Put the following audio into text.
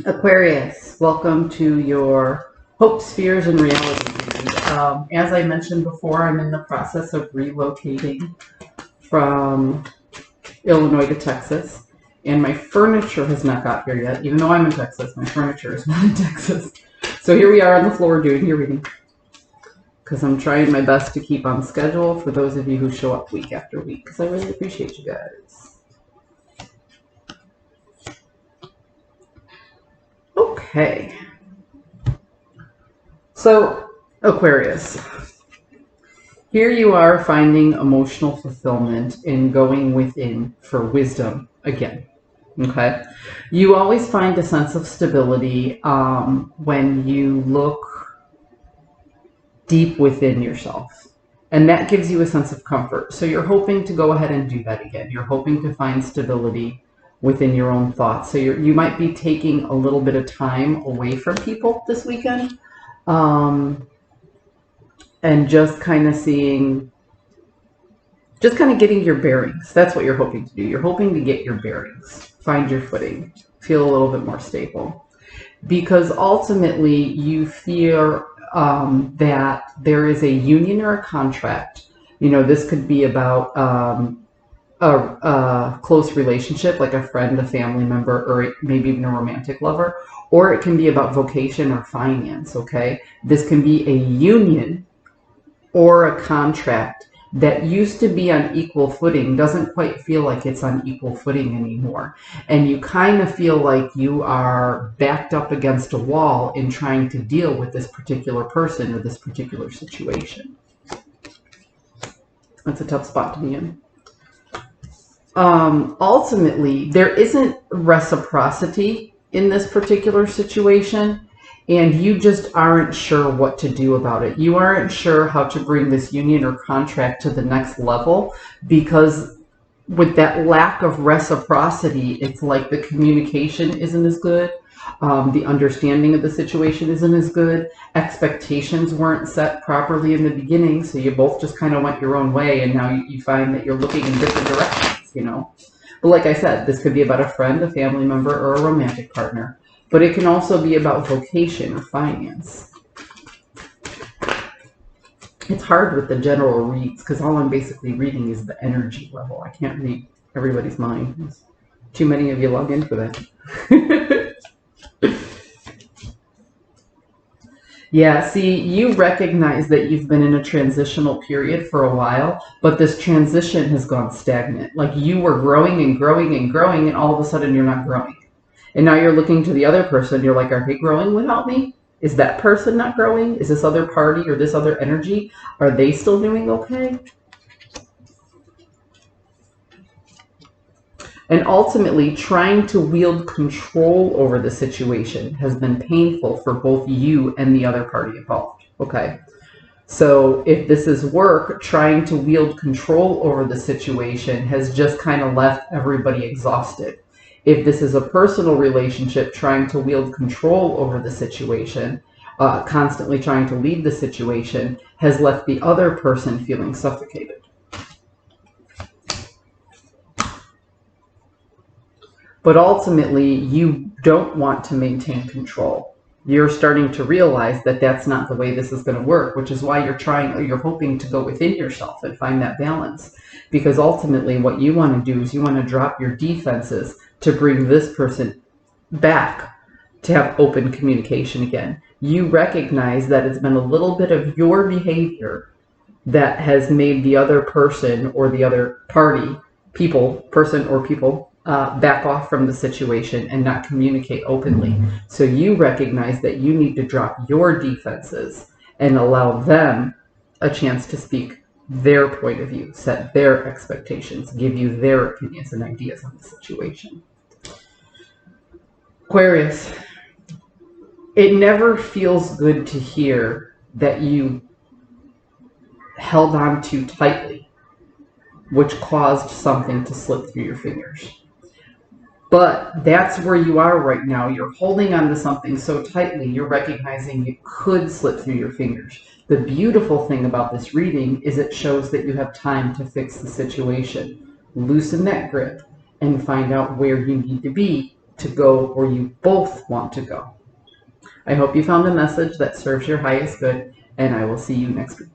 Aquarius, welcome to your hopes, fears, and reality reading. As I mentioned before, I'm in the process of relocating from Illinois to Texas, and my furniture has not got here yet. Even though I'm in Texas, my furniture is not in Texas. So here we are on the floor doing your reading, because I'm trying my best to keep on schedule for those of you who show up week after week, because I really appreciate you guys. Okay. So, Aquarius, here you are finding emotional fulfillment in going within for wisdom again. Okay. You always find a sense of stability when you look deep within yourself. And that gives you a sense of comfort. So you're hoping to go ahead and do that again. You're hoping to find stability within your own thoughts. So you might be taking a little bit of time away from people this weekend. And just kind of getting your bearings. That's what you're hoping to do. You're hoping to get your bearings, find your footing, feel a little bit more stable. Because ultimately you fear that there is a union or a contract. You know, this could be about a close relationship, like a friend, a family member, or maybe even a romantic lover, or it can be about vocation or finance, okay? This can be a union or a contract that used to be on equal footing doesn't quite feel like it's on equal footing anymore. And you kind of feel like you are backed up against a wall in trying to deal with this particular person or this particular situation. That's a tough spot to be in. Ultimately, there isn't reciprocity in this particular situation. And you just aren't sure what to do about it. You aren't sure how to bring this union or contract to the next level, because with that lack of reciprocity, it's like the communication isn't as good. The understanding of the situation isn't as good. Expectations weren't set properly in the beginning, so you both just kind of went your own way, and now you find that you're looking in different directions, you know? But like I said, this could be about a friend, a family member, or a romantic partner. But it can also be about vocation or finance. It's hard with the general reads because all I'm basically reading is the energy level. I can't read everybody's mind. There's too many of you log into that. Yeah, see, you recognize that you've been in a transitional period for a while, but this transition has gone stagnant. Like you were growing and growing and growing, and all of a sudden you're not growing. And now you're looking to the other person. You're like, are they growing without me? Is that person not growing? Is this other party or this other energy? Are they still doing okay? And ultimately, trying to wield control over the situation has been painful for both you and the other party involved. Okay. So if this is work, trying to wield control over the situation has just kind of left everybody exhausted. If this is a personal relationship, trying to wield control over the situation, constantly trying to lead the situation, has left the other person feeling suffocated. But ultimately, you don't want to maintain control. You're starting to realize that that's not the way this is going to work, which is why you're hoping to go within yourself and find that balance. Because ultimately, what you want to do is you want to drop your defenses to bring this person back to have open communication again. You recognize that it's been a little bit of your behavior that has made the other person or the other party, person or people, back off from the situation and not communicate openly. So you recognize that you need to drop your defenses and allow them a chance to speak their point of view, set their expectations, give you their opinions and ideas on the situation. Aquarius, it never feels good to hear that you held on too tightly, which caused something to slip through your fingers. But that's where you are right now. You're holding on to something so tightly, you're recognizing it could slip through your fingers. The beautiful thing about this reading is it shows that you have time to fix the situation. Loosen that grip and find out where you need to be to go where you both want to go. I hope you found a message that serves your highest good, and I will see you next week.